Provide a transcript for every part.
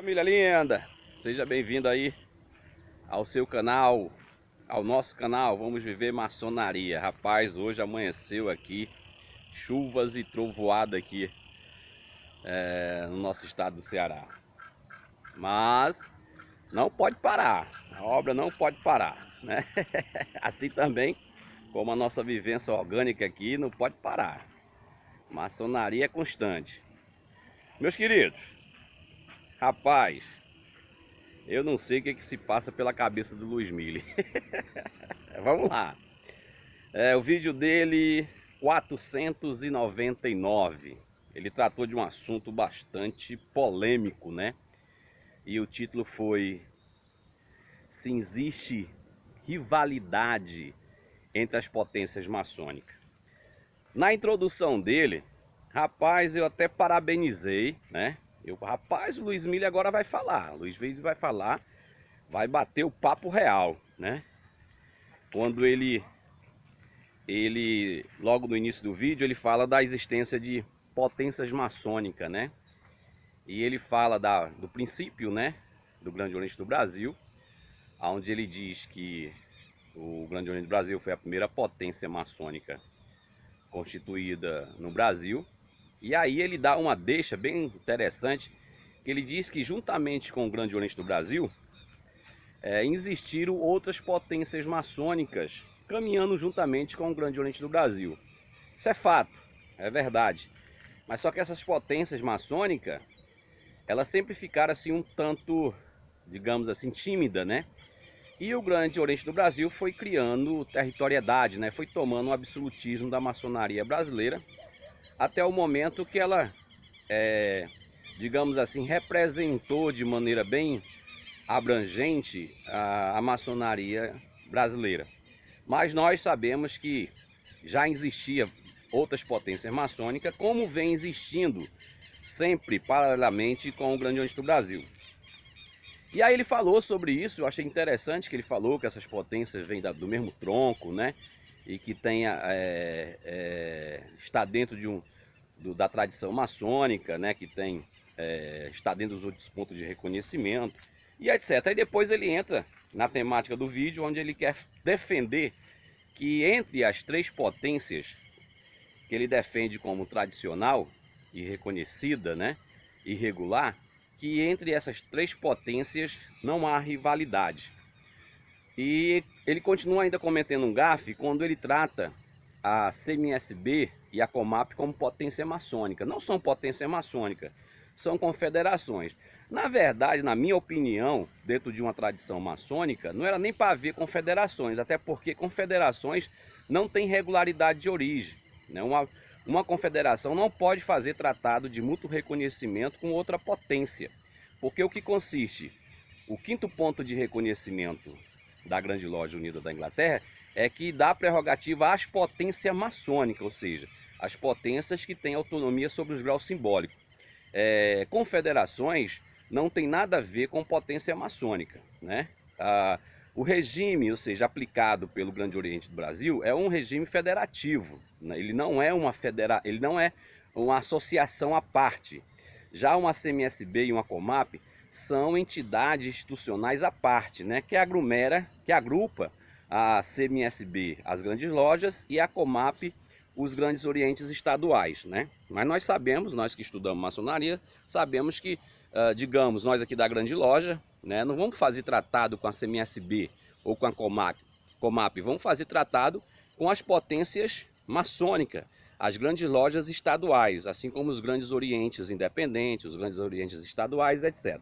Família linda, seja bem-vindo aí ao seu canal, ao nosso canal. Vamos viver maçonaria. Rapaz, hoje amanheceu aqui chuvas e trovoada aqui no nosso estado do Ceará. Mas não pode parar, a obra não pode parar, né? Assim também como a nossa vivência orgânica aqui não pode parar. Maçonaria é constante. Meus queridos, rapaz, eu não sei o que se passa pela cabeça do Luiz Mille. Vamos lá. O vídeo dele 499. Ele tratou de um assunto bastante polêmico, né? E o título foi: se existe rivalidade entre as potências maçônicas. Na introdução dele, rapaz, eu até parabenizei, né? Rapaz, o Luiz Mille agora vai falar. O Luiz Mille vai falar, vai bater o papo real, né? Quando ele logo no início do vídeo, ele fala da existência de potências maçônicas, né? E ele fala do princípio, né, do Grande Oriente do Brasil, onde ele diz que o Grande Oriente do Brasil foi a primeira potência maçônica constituída no Brasil. E aí ele dá uma deixa bem interessante, que ele diz que juntamente com o Grande Oriente do Brasil, existiram outras potências maçônicas caminhando juntamente com o Grande Oriente do Brasil. Isso é fato, é verdade. Mas só que essas potências maçônicas, elas sempre ficaram assim um tanto, digamos assim, tímida, né? E o Grande Oriente do Brasil foi criando territorialidade, né? Foi tomando o absolutismo da maçonaria brasileira, até o momento que ela, digamos assim, representou de maneira bem abrangente a maçonaria brasileira. Mas nós sabemos que já existia outras potências maçônicas, como vem existindo sempre paralelamente com o Grande Oriente do Brasil. E aí ele falou sobre isso. Eu achei interessante que ele falou que essas potências vêm do mesmo tronco, né? E que está dentro da tradição maçônica, né? Que está dentro dos outros pontos de reconhecimento e etc. Aí depois ele entra na temática do vídeo, onde ele quer defender que entre as três potências que ele defende como tradicional e reconhecida, né, e regular, que entre essas três potências não há rivalidade. E ele continua ainda cometendo um gafe quando ele trata a CMSB e a COMAP como potência maçônica. Não são potência maçônica, são confederações. Na verdade, na minha opinião, dentro de uma tradição maçônica, não era nem para haver confederações, até porque confederações não têm regularidade de origem, né? Uma confederação não pode fazer tratado de mútuo reconhecimento com outra potência, porque o que consiste? O quinto ponto de reconhecimento da Grande Loja Unida da Inglaterra é que dá prerrogativa às potências maçônicas, ou seja, as potências que têm autonomia sobre os graus simbólicos. Confederações não tem nada a ver com potência maçônica, né? O regime, ou seja, aplicado pelo Grande Oriente do Brasil, é um regime federativo, né? Ele não é uma associação à parte. Já uma CMSB e uma COMAP são entidades institucionais à parte, né? Que agrupa a CMSB, as grandes lojas, e a COMAP, os grandes orientes estaduais, né? Mas nós sabemos, nós que estudamos maçonaria, sabemos que, digamos, nós aqui da grande loja, né, não vamos fazer tratado com a CMSB ou com a COMAP, vamos fazer tratado com as potências maçônicas, as grandes lojas estaduais, assim como os grandes orientes independentes, os grandes orientes estaduais, etc.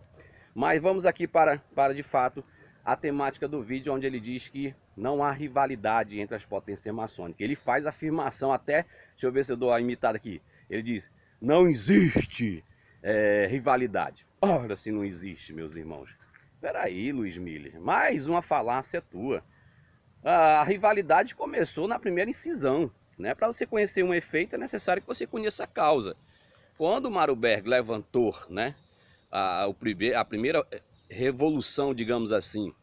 Mas vamos aqui para de fato a temática do vídeo, onde ele diz que não há rivalidade entre as potências maçônicas. Ele faz afirmação até, deixa eu ver se eu dou a imitada aqui, ele diz: não existe rivalidade. Ora, se não existe, meus irmãos. Peraí, Luiz Mille, mais uma falácia tua. A rivalidade começou na primeira incisão, né? Para você conhecer um efeito é necessário que você conheça a causa. Quando Marburg levantou, né, a primeira revolução, digamos assim,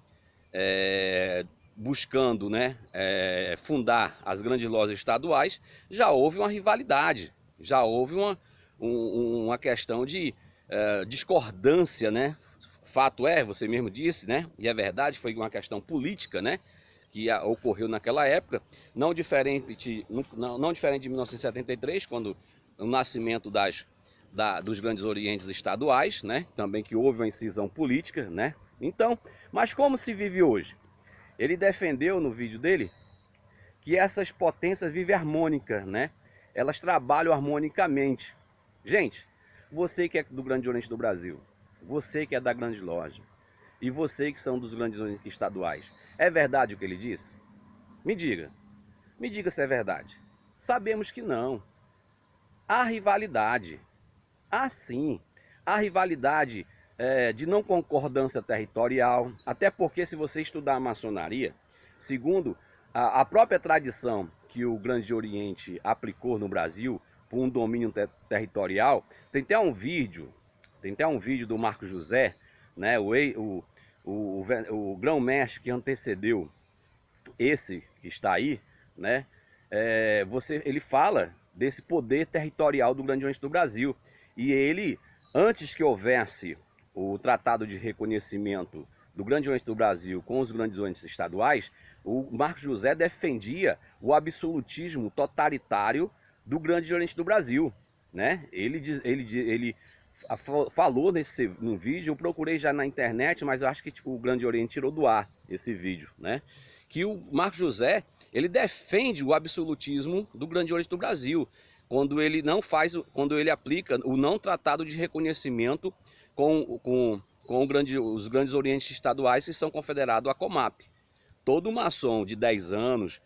buscando, né, fundar as grandes lojas estaduais, já houve uma rivalidade, já houve uma questão de discordância, né, fato é, você mesmo disse, né? E é verdade, foi uma questão política, né? Que ocorreu naquela época, não diferente de 1973, quando o nascimento dos grandes orientes estaduais, né? Também que houve uma incisão política, né? Então, mas como se vive hoje? Ele defendeu no vídeo dele que essas potências vivem harmônicas, né? Elas trabalham harmonicamente. Gente, você que é do Grande Oriente do Brasil, você que é da Grande Loja, e você que são dos grandes estaduais, é verdade o que ele disse? Me diga se é verdade. Sabemos que não. Há rivalidade, há sim, há rivalidade de não concordância territorial, até porque se você estudar a maçonaria, segundo a própria tradição que o Grande Oriente aplicou no Brasil, por um domínio territorial, tem até um vídeo do Marco José, né, o grão-mestre que antecedeu esse que está aí, né, ele fala desse poder territorial do Grande Oriente do Brasil. E ele, antes que houvesse o Tratado de Reconhecimento do Grande Oriente do Brasil com os Grandes Orientes estaduais, o Marco José defendia o absolutismo totalitário do Grande Oriente do Brasil, né? Ele falou no vídeo, eu procurei já na internet, mas eu acho que o Grande Oriente tirou do ar esse vídeo, né? Que o Marco José, ele defende o absolutismo do Grande Oriente do Brasil, quando ele aplica o não tratado de reconhecimento com os grandes orientes estaduais que são confederados à Comap. Todo maçom de 10 anos,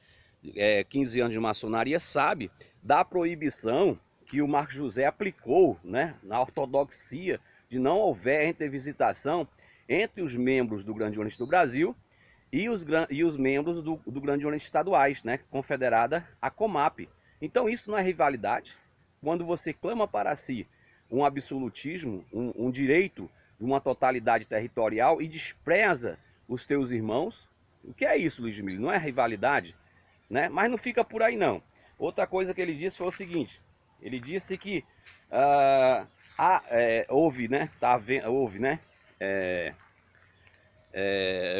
15 anos de maçonaria sabe da proibição que o Marco José aplicou, né, na ortodoxia de não houver intervisitação entre os membros do Grande Oriente do Brasil e os membros do Grande Oriente estaduais, né, confederada à Comap. Então isso não é rivalidade? Quando você clama para si um absolutismo, um direito de uma totalidade territorial e despreza os teus irmãos, o que é isso, Luiz Emílio? Não é rivalidade? Né? Mas não fica por aí não. Outra coisa que ele disse foi o seguinte, ele disse que houve, né,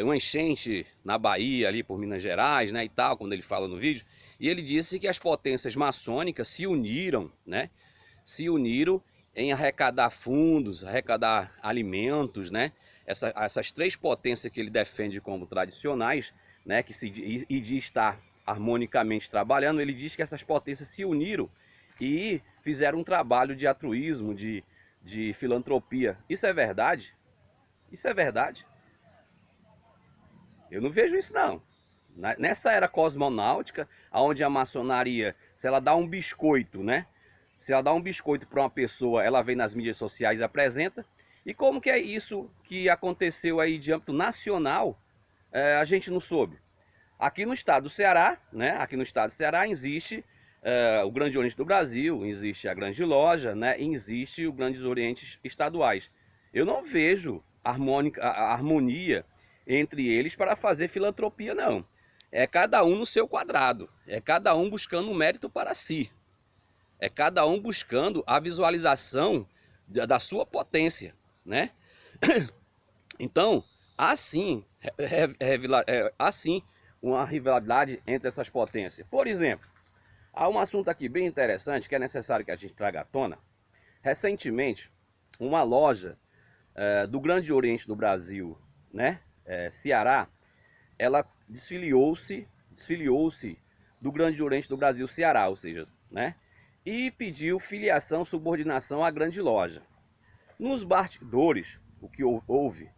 uma enchente na Bahia, ali por Minas Gerais, né, e tal, quando ele fala no vídeo, e ele disse que as potências maçônicas se uniram, né, em arrecadar fundos, arrecadar alimentos, né, essas três potências que ele defende como tradicionais, né, e de estar harmonicamente trabalhando, ele diz que essas potências se uniram e fizeram um trabalho de altruísmo, de filantropia. Isso é verdade? Isso é verdade? Eu não vejo isso não. Nessa era cosmonáutica, onde a maçonaria, se ela dá um biscoito, né? Se ela dá um biscoito para uma pessoa, ela vem nas mídias sociais e apresenta. E como que é isso que aconteceu aí de âmbito nacional, a gente não soube. Aqui no estado do Ceará, né? Aqui no estado do Ceará existe o Grande Oriente do Brasil, existe a Grande Loja, né? E existe os Grandes Orientes estaduais. Eu não vejo a harmonia entre eles para fazer filantropia, não. É cada um no seu quadrado, é cada um buscando um mérito para si, é cada um buscando a visualização da sua potência, né? Então, há sim uma rivalidade entre essas potências. Por exemplo, há um assunto aqui bem interessante que é necessário que a gente traga à tona. Recentemente, uma loja do Grande Oriente do Brasil, né, Ceará, ela desfiliou-se do Grande Oriente do Brasil, Ceará, ou seja, né, e pediu filiação, subordinação à Grande Loja. Nos bastidores, o que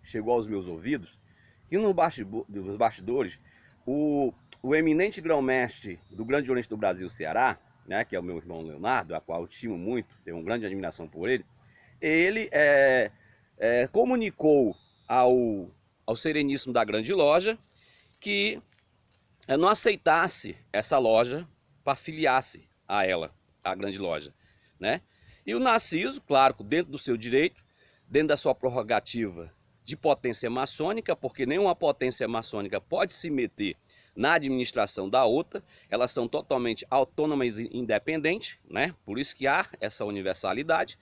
chegou aos meus ouvidos, que nos bastidores, o eminente grão-mestre do Grande Oriente do Brasil, Ceará, né, que é o meu irmão Leonardo, a qual eu estimo muito, tenho uma grande admiração por ele, ele comunicou ao Sereníssimo da Grande Loja que não aceitasse essa loja para filiar-se a ela, a Grande Loja, né? E o Narciso, claro, dentro do seu direito, dentro da sua prerrogativa de potência maçônica, porque nenhuma potência maçônica pode se meter na administração da outra, elas são totalmente autônomas e independentes, né? Por isso que há essa universalidade.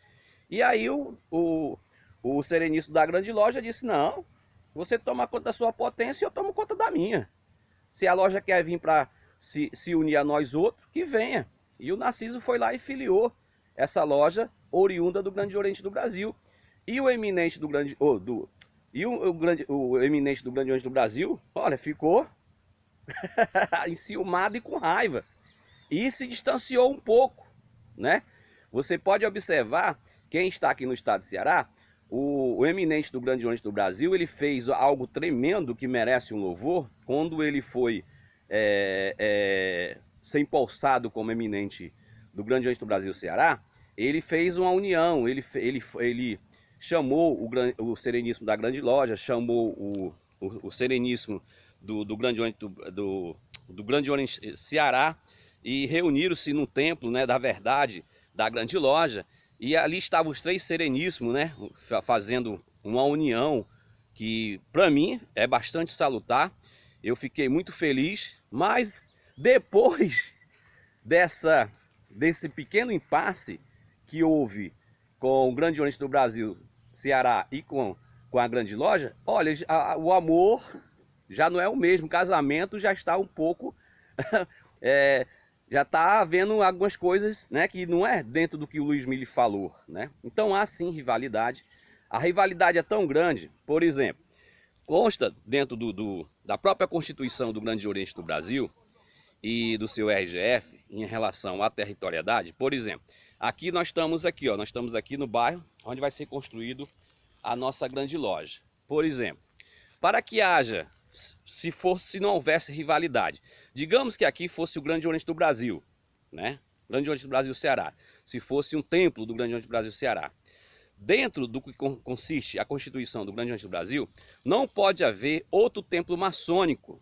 E aí o o Sereníssimo da Grande Loja disse, não, você toma conta da sua potência e eu tomo conta da minha. Se a loja quer vir para se unir a nós outros, que venha. E o Narciso foi lá e filiou essa loja oriunda do Grande Oriente do Brasil. E o eminente do Grande, o eminente do Grande Oriente do Brasil, olha, ficou enciumado e com raiva. E se distanciou um pouco, né? Você pode observar, quem está aqui no estado de Ceará, o eminente do Grande Oriente do Brasil, ele fez algo tremendo que merece um louvor, quando ele foi ser empossado como eminente do Grande Oriente do Brasil, Ceará. Ele fez uma união, ele chamou o Sereníssimo da Grande Loja, chamou o Sereníssimo do Grande Oriente do Grande Oriente Ceará, e reuniram-se no templo, né, da verdade da Grande Loja, e ali estavam os três Sereníssimos, né, fazendo uma união que para mim é bastante salutar. Eu fiquei muito feliz, mas depois desse pequeno impasse que houve com o Grande Oriente do Brasil, Ceará, e com a Grande Loja, olha, o amor já não é o mesmo, o casamento já está um pouco já está havendo algumas coisas, né, que não é dentro do que o Luiz Mille falou, né? Então há sim rivalidade. A rivalidade é tão grande, por exemplo, consta dentro da própria Constituição do Grande Oriente do Brasil e do seu RGF em relação à territorialidade. Por exemplo, aqui nós estamos aqui no bairro onde vai ser construído a nossa Grande Loja. Por exemplo, para que haja, se não houvesse rivalidade, digamos que aqui fosse o Grande Oriente do Brasil, né? Grande Oriente do Brasil, Ceará. Se fosse um templo do Grande Oriente do Brasil, Ceará. Dentro do que consiste a Constituição do Grande Oriente do Brasil, não pode haver outro templo maçônico.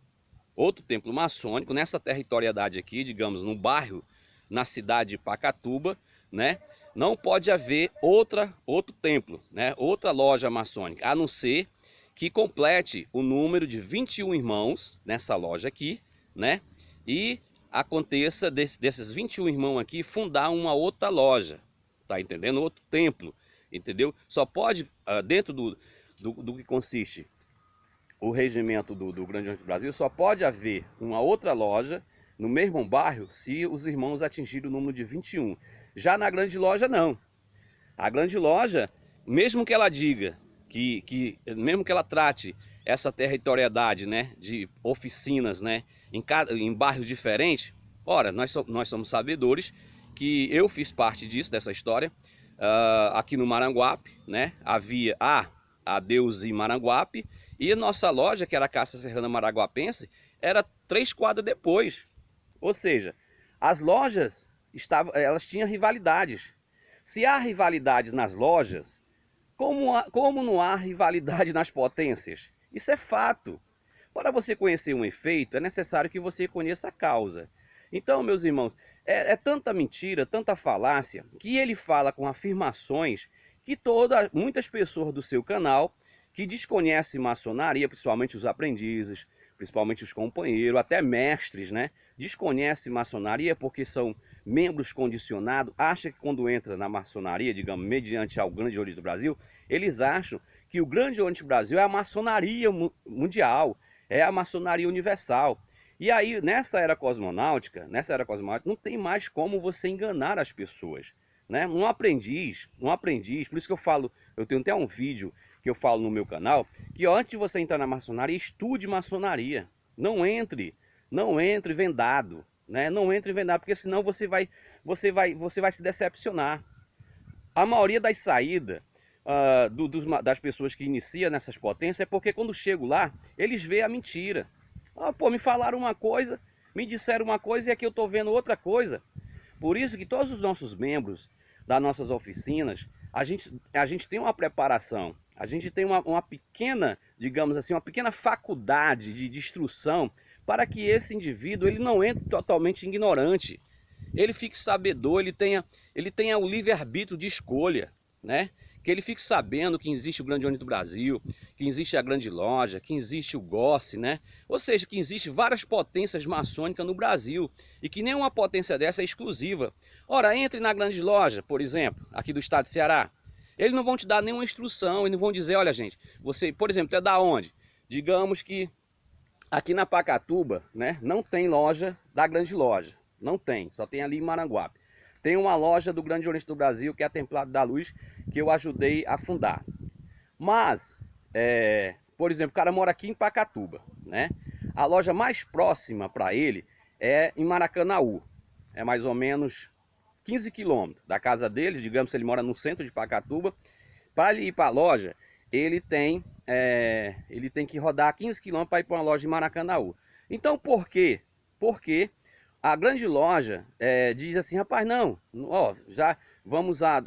Outro templo maçônico nessa territorialidade aqui, digamos, no bairro, na cidade de Pacatuba, né? Não pode haver outro templo, né? Outra loja maçônica, a não ser que complete o número de 21 irmãos nessa loja aqui, né? E aconteça desses 21 irmãos aqui fundar uma outra loja, tá entendendo? Outro templo, entendeu? Só pode, dentro do que consiste o regimento do Grande Oriente do Brasil, só pode haver uma outra loja no mesmo bairro se os irmãos atingirem o número de 21. Já na Grande Loja, não. A Grande Loja, mesmo que ela diga mesmo que ela trate essa territorialidade, né, de oficinas, né, em bairros diferentes, ora, nós somos sabedores que eu fiz parte dessa história, aqui no Maranguape, né, havia a Deus em Maranguape, e a nossa loja, que era a Casa Serrana Maranguapense, era 3 quadras depois. Ou seja, as lojas elas tinham rivalidades. Se há rivalidade nas lojas, como não há rivalidade nas potências? Isso é fato. Para você conhecer um efeito, é necessário que você conheça a causa. Então, meus irmãos, é tanta mentira, tanta falácia, que ele fala com afirmações que muitas pessoas do seu canal que desconhecem maçonaria, principalmente os aprendizes, principalmente os companheiros, até mestres, né? Desconhecem maçonaria porque são membros condicionados, acham que quando entra na maçonaria, digamos, mediante ao Grande Oriente do Brasil, eles acham que o Grande Oriente do Brasil é a maçonaria mundial, é a maçonaria universal. E aí, nessa era cosmonáutica, não tem mais como você enganar as pessoas, né? Um aprendiz, por isso que eu tenho até um vídeo que eu falo no meu canal, que antes de você entrar na maçonaria, estude maçonaria. Não entre vendado, né? Não entre vendado, porque senão você vai se decepcionar. A maioria das saídas das pessoas que iniciam nessas potências é porque quando chegam lá, eles veem a mentira. Pô, me falaram uma coisa, me disseram uma coisa e aqui eu estou vendo outra coisa. Por isso que todos os nossos membros das nossas oficinas, a gente tem uma preparação, a gente tem uma pequena, digamos assim, uma pequena faculdade de instrução para que esse indivíduo ele não entre totalmente ignorante, ele fique sabedor, ele tenha o livre-arbítrio de escolha, né? Que ele fique sabendo que existe o Grande Oriente do Brasil, que existe a Grande Loja, que existe o GOSSE, né? Ou seja, que existe várias potências maçônicas no Brasil e que nenhuma potência dessa é exclusiva. Ora, entre na Grande Loja, por exemplo, aqui do estado de Ceará. Eles não vão te dar nenhuma instrução, eles não vão dizer, olha gente, você, por exemplo, tu é da onde? Digamos que aqui na Pacatuba, né, não tem loja da Grande Loja, não tem, só tem ali em Maranguape. Tem uma loja do Grande Oriente do Brasil, que é a Templado da Luz, que eu ajudei a fundar. Mas, por exemplo, o cara mora aqui em Pacatuba, né? A loja mais próxima para ele é em Maracanaú, é mais ou menos 15 quilômetros da casa dele, digamos que ele mora no centro de Pacatuba. Para ele ir para a loja, ele tem que rodar 15 quilômetros para ir para uma loja em Maracanaú. Então por quê? Porque a Grande Loja diz assim, rapaz, não, ó, já vamos dar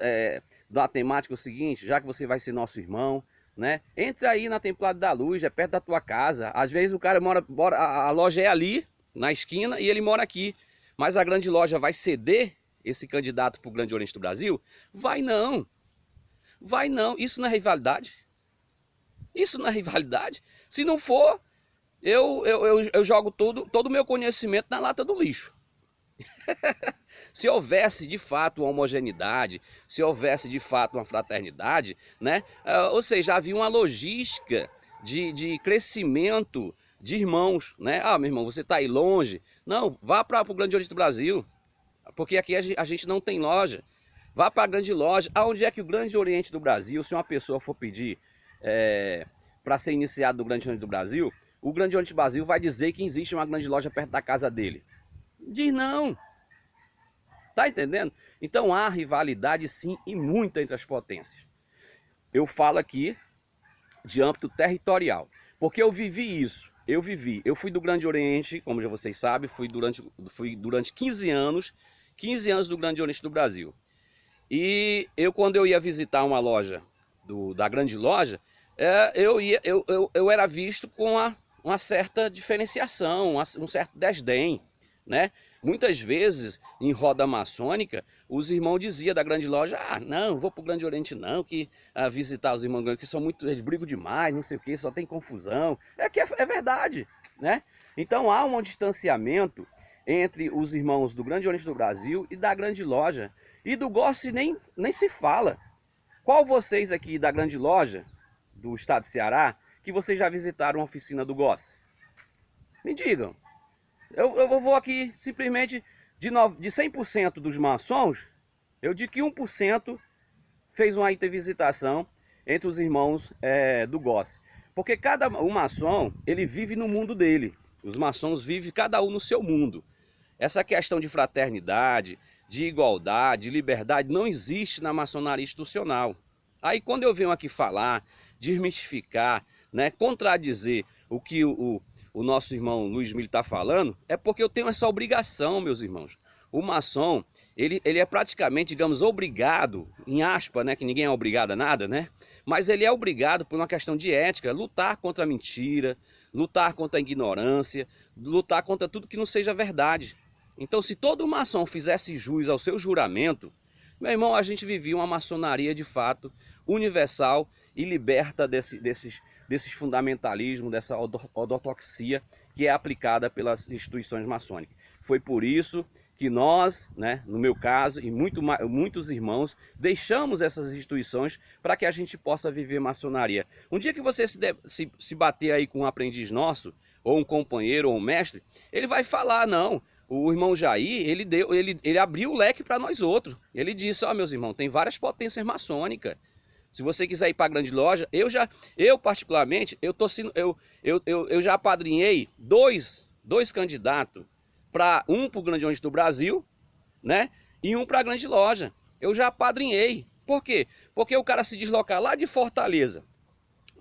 a temática o seguinte, já que você vai ser nosso irmão, né? Entra aí na Templado da Luz, é perto da tua casa. Às vezes o cara a loja é ali, na esquina, e ele mora aqui. Mas a Grande Loja vai ceder esse candidato para o Grande Oriente do Brasil? Vai não. Vai não. Isso não é rivalidade? Isso não é rivalidade? Se não for, eu jogo todo o meu conhecimento na lata do lixo. Se houvesse de fato uma homogeneidade, se houvesse de fato uma fraternidade, né? Ou seja, havia uma logística de crescimento de irmãos, né? Ah, meu irmão, você está aí longe. Não, vá para o Grande Oriente do Brasil, porque aqui a gente não tem loja. Vá para a Grande Loja. Aonde é que o Grande Oriente do Brasil, se uma pessoa for pedir para ser iniciado no Grande Oriente do Brasil, o Grande Oriente do Brasil vai dizer que existe uma grande loja perto da casa dele? Diz não. Tá entendendo? Então há rivalidade sim e muita entre as potências. Eu falo aqui de âmbito territorial, porque eu vivi isso. Eu fui do Grande Oriente, como já vocês sabem, fui durante 15 anos do Grande Oriente do Brasil. E quando eu ia visitar uma loja da Grande Loja, eu era visto com uma certa diferenciação, um certo desdém, né? Muitas vezes, em roda maçônica, os irmãos diziam da Grande Loja, ah, não vou para o Grande Oriente não, que visitar os irmãos grandes, que são muito, eles brigam demais, não sei o que, só tem confusão. É verdade, né? Então há um distanciamento entre os irmãos do Grande Oriente do Brasil e da Grande Loja. E do GOS nem se fala. Qual vocês aqui da Grande Loja, do estado de Ceará, que vocês já visitaram a oficina do GOS? Me digam. Eu vou aqui simplesmente de 100% dos maçons, eu digo que 1% fez uma visitação entre os irmãos do GOS. Porque o maçom, ele vive no mundo dele. Os maçons vivem cada um no seu mundo. Essa questão de fraternidade, de igualdade, de liberdade não existe na maçonaria institucional. Aí quando eu venho aqui falar, desmistificar, né, contradizer o que o nosso irmão Luiz Milho está falando, é porque eu tenho essa obrigação, meus irmãos. O maçom, ele é praticamente, digamos, obrigado, em aspas, né, que ninguém é obrigado a nada, né? Mas ele é obrigado por uma questão de ética, lutar contra a mentira, lutar contra a ignorância, lutar contra tudo que não seja verdade. Então, se todo maçom fizesse jus ao seu juramento, meu irmão, a gente vivia uma maçonaria de fato universal e liberta desses fundamentalismos, dessa ortodoxia que é aplicada pelas instituições maçônicas. Foi por isso que nós, né, no meu caso, e muitos irmãos, deixamos essas instituições para que a gente possa viver maçonaria. Um dia que você se bater aí com um aprendiz nosso, ou um companheiro, ou um mestre, ele vai falar, não, o irmão Jair, ele abriu o leque para nós outros. Ele disse, ó, meus irmãos, tem várias potências maçônicas. Se você quiser ir para a Grande Loja, eu particularmente, eu já apadrinhei dois candidatos, um para o Grande Oriente do Brasil, né, e um para a Grande Loja. Eu já apadrinhei. Por quê? Porque o cara se deslocar lá de Fortaleza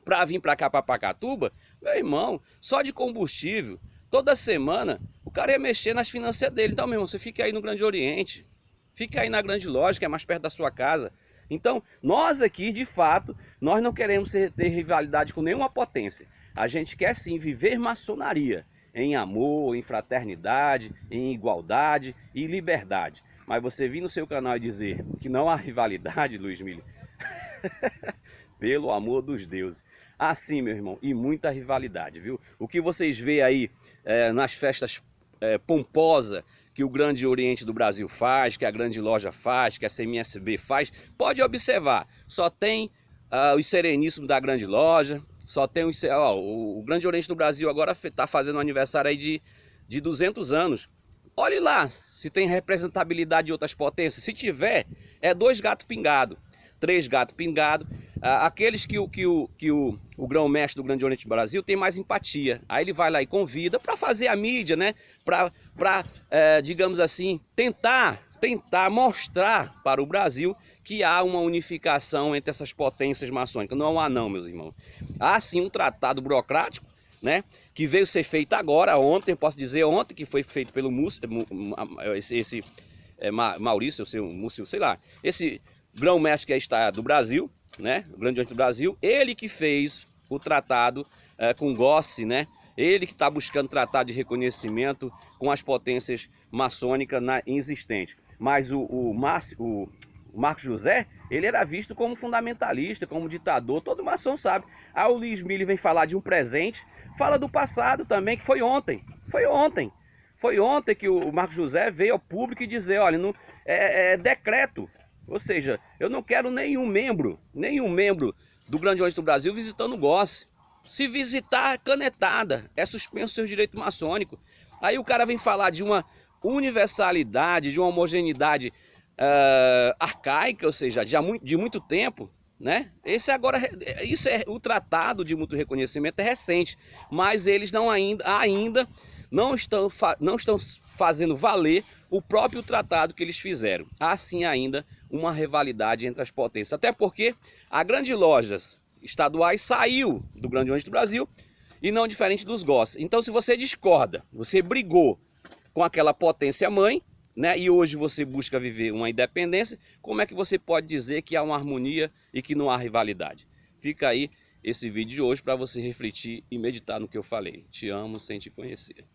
para vir para cá, para Pacatuba, meu irmão, só de combustível, toda semana, o cara ia mexer nas finanças dele. Então, meu irmão, você fica aí no Grande Oriente, fica aí na Grande Loja, que é mais perto da sua casa. Então, nós aqui, de fato, nós não queremos ter rivalidade com nenhuma potência. A gente quer sim viver maçonaria, em amor, em fraternidade, em igualdade e liberdade. Mas você vir no seu canal e dizer que não há rivalidade, Luiz Milho, pelo amor dos deuses. Assim, meu irmão, e muita rivalidade, viu? O que vocês veem aí nas festas pomposas que o Grande Oriente do Brasil faz, que a Grande Loja faz, que a CMSB faz, pode observar, só tem os Sereníssimos da Grande Loja, só tem o Grande Oriente do Brasil agora está fazendo um aniversário aí de 200 anos. Olhe lá se tem representabilidade de outras potências. Se tiver, é 2 gatos pingados, 3 gatos pingados. Aqueles que o grão-mestre do Grande Oriente do Brasil tem mais empatia. Aí ele vai lá e convida para fazer a mídia, né? Para digamos assim, tentar mostrar para o Brasil que há uma unificação entre essas potências maçônicas. Não há não, meus irmãos. Há sim um tratado burocrático, né, que veio ser feito agora, ontem, posso dizer ontem, que foi feito pelo Maurício, sei lá, esse grão-mestre que está do Brasil, né, o Grande Oriente do Brasil, ele que fez o tratado com Gossi, né, ele que está buscando tratado de reconhecimento com as potências maçônicas existentes. Mas o Marcos José, ele era visto como fundamentalista, como ditador, todo maçom sabe. Aí o Luiz Mille vem falar de um presente, fala do passado também, que foi ontem. Foi ontem que o Marcos José veio ao público e dizer, olha, é decreto. Ou seja, eu não quero nenhum membro do Grande Oriente do Brasil visitando o Gossi. Se visitar, canetada, é suspenso seu direito maçônico. Aí o cara vem falar de uma universalidade, de uma homogeneidade arcaica, ou seja, de muito tempo, né? Isso é o tratado de mútuo reconhecimento é recente, mas eles ainda não estão fazendo valer o próprio tratado que eles fizeram. Há sim ainda uma rivalidade entre as potências, até porque a Grande Lojas estaduais saiu do Grande Oriente do Brasil e não diferente dos Gossi. Então, se você discorda, você brigou com aquela potência mãe, né, e hoje você busca viver uma independência, como é que você pode dizer que há uma harmonia e que não há rivalidade? Fica aí esse vídeo de hoje para você refletir e meditar no que eu falei. Te amo sem te conhecer.